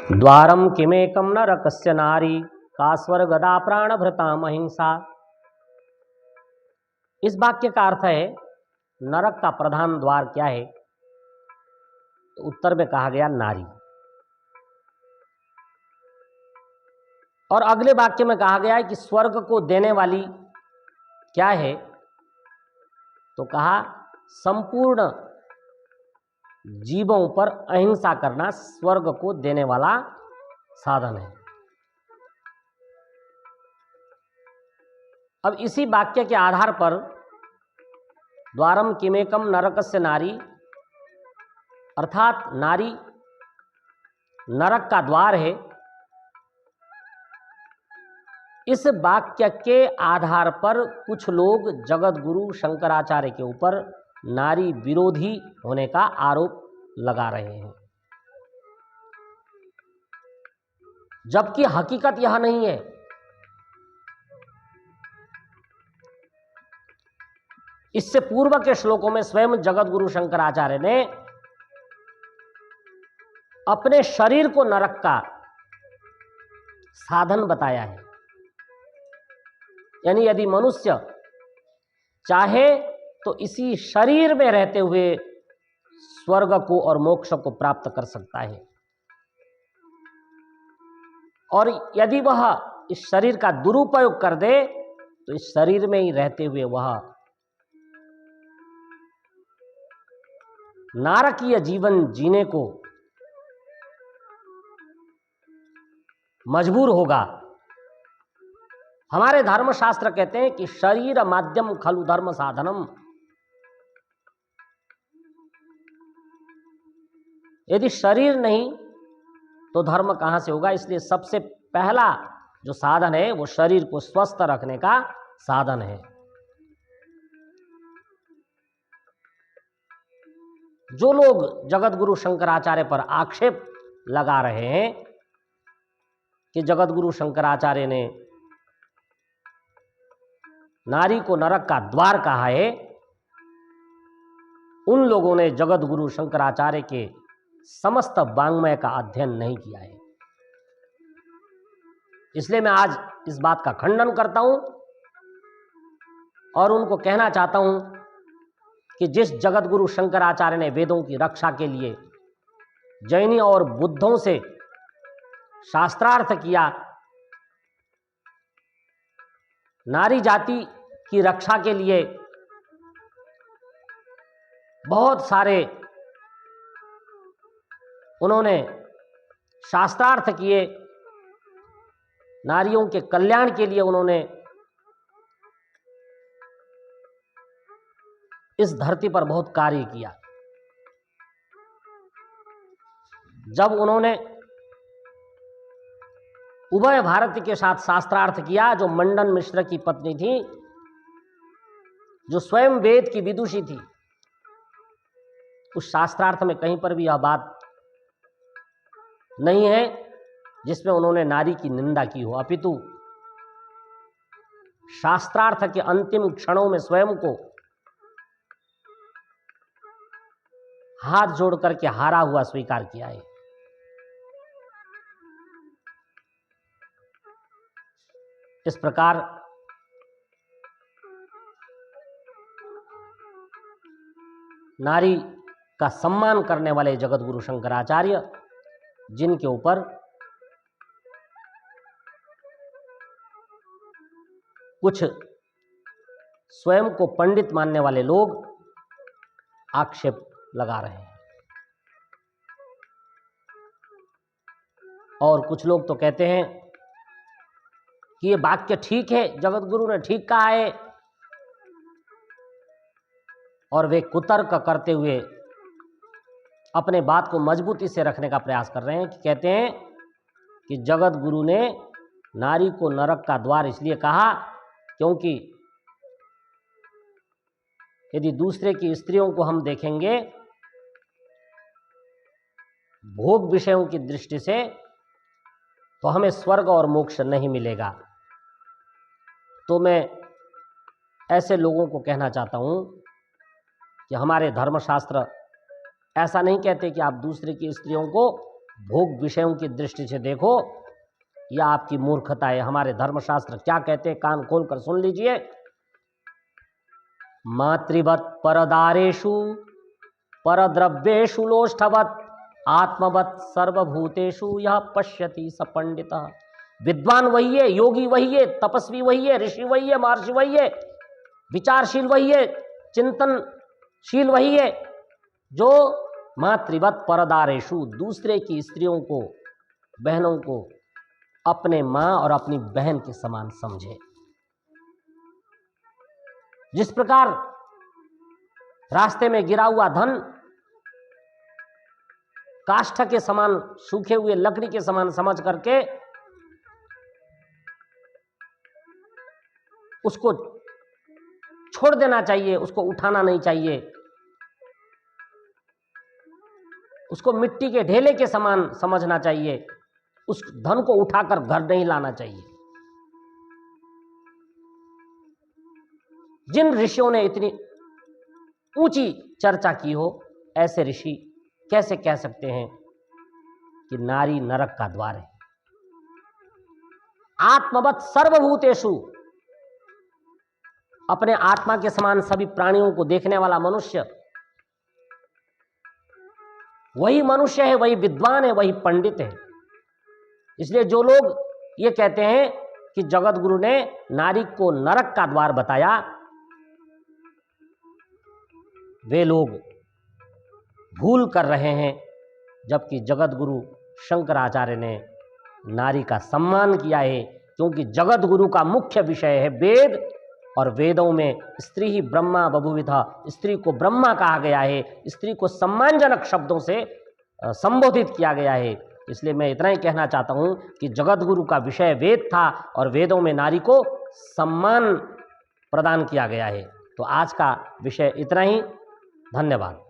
द्वारम किमेकम नरकस्य नारी कास्वर गदा प्राणभृताम अहिंसा। इस वाक्य का अर्थ है नरक का प्रधान द्वार क्या है? तो उत्तर में कहा गया नारी। और अगले वाक्य में कहा गया है कि स्वर्ग को देने वाली क्या है? तो कहा संपूर्ण जीवों पर अहिंसा करना स्वर्ग को देने वाला साधन है। अब इसी वाक्य के आधार पर द्वारम किमेकम नरकस्य नारी अर्थात नारी नरक का द्वार है। इस वाक्य के आधार पर कुछ लोग जगत गुरु शंकराचार्य के ऊपर नारी विरोधी होने का आरोप लगा रहे हैं, जबकि हकीकत यह नहीं है। इससे पूर्व के श्लोकों में स्वयं जगत गुरु शंकराचार्य ने अपने शरीर को नरक का साधन बताया है। यानी यदि मनुष्य चाहे तो इसी शरीर में रहते हुए स्वर्ग को और मोक्ष को प्राप्त कर सकता है, और यदि वह इस शरीर का दुरुपयोग कर दे तो इस शरीर में ही रहते हुए वह नारकीय जीवन जीने को मजबूर होगा। हमारे धर्मशास्त्र कहते हैं कि शरीर माध्यम खलु धर्म साधनम। यदि शरीर नहीं तो धर्म कहां से होगा? इसलिए सबसे पहला जो साधन है वो शरीर को स्वस्थ रखने का साधन है। जो लोग जगत गुरु शंकराचार्य पर आक्षेप लगा रहे हैं कि जगत गुरु शंकराचार्य ने नारी को नरक का द्वार कहा है, उन लोगों ने जगत गुरु शंकराचार्य के समस्त वाङ्मय का अध्ययन नहीं किया है। इसलिए मैं आज इस बात का खंडन करता हूं और उनको कहना चाहता हूं कि जिस जगत गुरु शंकराचार्य ने वेदों की रक्षा के लिए जैनी और बुद्धों से शास्त्रार्थ किया, नारी जाति की रक्षा के लिए बहुत सारे उन्होंने शास्त्रार्थ किए, नारियों के कल्याण के लिए उन्होंने इस धरती पर बहुत कार्य किया। जब उन्होंने उभय भारती के साथ शास्त्रार्थ किया, जो मंडन मिश्र की पत्नी थी, जो स्वयं वेद की विदुषी थी, उस शास्त्रार्थ में कहीं पर भी यह बात नहीं है जिसमें उन्होंने नारी की निंदा की हो, अपितु शास्त्रार्थ के अंतिम क्षणों में स्वयं को हाथ जोड़ करके हारा हुआ स्वीकार किया है। इस प्रकार नारी का सम्मान करने वाले जगत गुरु शंकराचार्य, जिनके ऊपर कुछ स्वयं को पंडित मानने वाले लोग आक्षेप लगा रहे हैं, और कुछ लोग तो कहते हैं कि ये वाक्य ठीक है, जगत गुरु ने ठीक कहा है, और वे कुतर्क करते हुए अपने बात को मजबूती से रखने का प्रयास कर रहे हैं कि कहते हैं कि जगत गुरु ने नारी को नरक का द्वार इसलिए कहा क्योंकि यदि दूसरे की स्त्रियों को हम देखेंगे भोग विषयों की दृष्टि से तो हमें स्वर्ग और मोक्ष नहीं मिलेगा। तो मैं ऐसे लोगों को कहना चाहता हूं कि हमारे धर्मशास्त्र ऐसा नहीं कहते कि आप दूसरे की स्त्रियों को भोग विषयों की दृष्टि से देखो, यह आपकी मूर्खता है। हमारे धर्मशास्त्र क्या कहते हैं, कान खोलकर सुन लीजिए। मातृवत परदारेषु परद्रव्येषु लोष्ठवत आत्मवत सर्वभूतेषु यह पश्यति स पंडितः। विद्वान वही है, योगी वही है, तपस्वी वही है, ऋषि वही है, महर्षि वही है, विचारशील वही है, चिंतनशील वही है, जो मातृवत परदारेषु दूसरे की स्त्रियों को, बहनों को अपने मां और अपनी बहन के समान समझे। जिस प्रकार रास्ते में गिरा हुआ धन काष्ठ के समान, सूखे हुए लकड़ी के समान समझ करके उसको छोड़ देना चाहिए, उसको उठाना नहीं चाहिए, उसको मिट्टी के ढेले के समान समझना चाहिए, उस धन को उठाकर घर नहीं लाना चाहिए। जिन ऋषियों ने इतनी ऊंची चर्चा की हो, ऐसे ऋषि कैसे कह सकते हैं कि नारी नरक का द्वार है। आत्मवत सर्वभूतेषु, अपने आत्मा के समान सभी प्राणियों को देखने वाला मनुष्य वही मनुष्य है, वही विद्वान है, वही पंडित है। इसलिए जो लोग ये कहते हैं कि जगत गुरु ने नारी को नरक का द्वार बताया, वे लोग भूल कर रहे हैं। जबकि जगत गुरु शंकराचार्य ने नारी का सम्मान किया है, क्योंकि जगत गुरु का मुख्य विषय है वेद, और वेदों में स्त्री ही ब्रह्मा बभुविधा, स्त्री को ब्रह्मा कहा गया है, स्त्री को सम्मानजनक शब्दों से संबोधित किया गया है। इसलिए मैं इतना ही कहना चाहता हूं कि जगत गुरु का विषय वेद था और वेदों में नारी को सम्मान प्रदान किया गया है। तो आज का विषय इतना ही। धन्यवाद।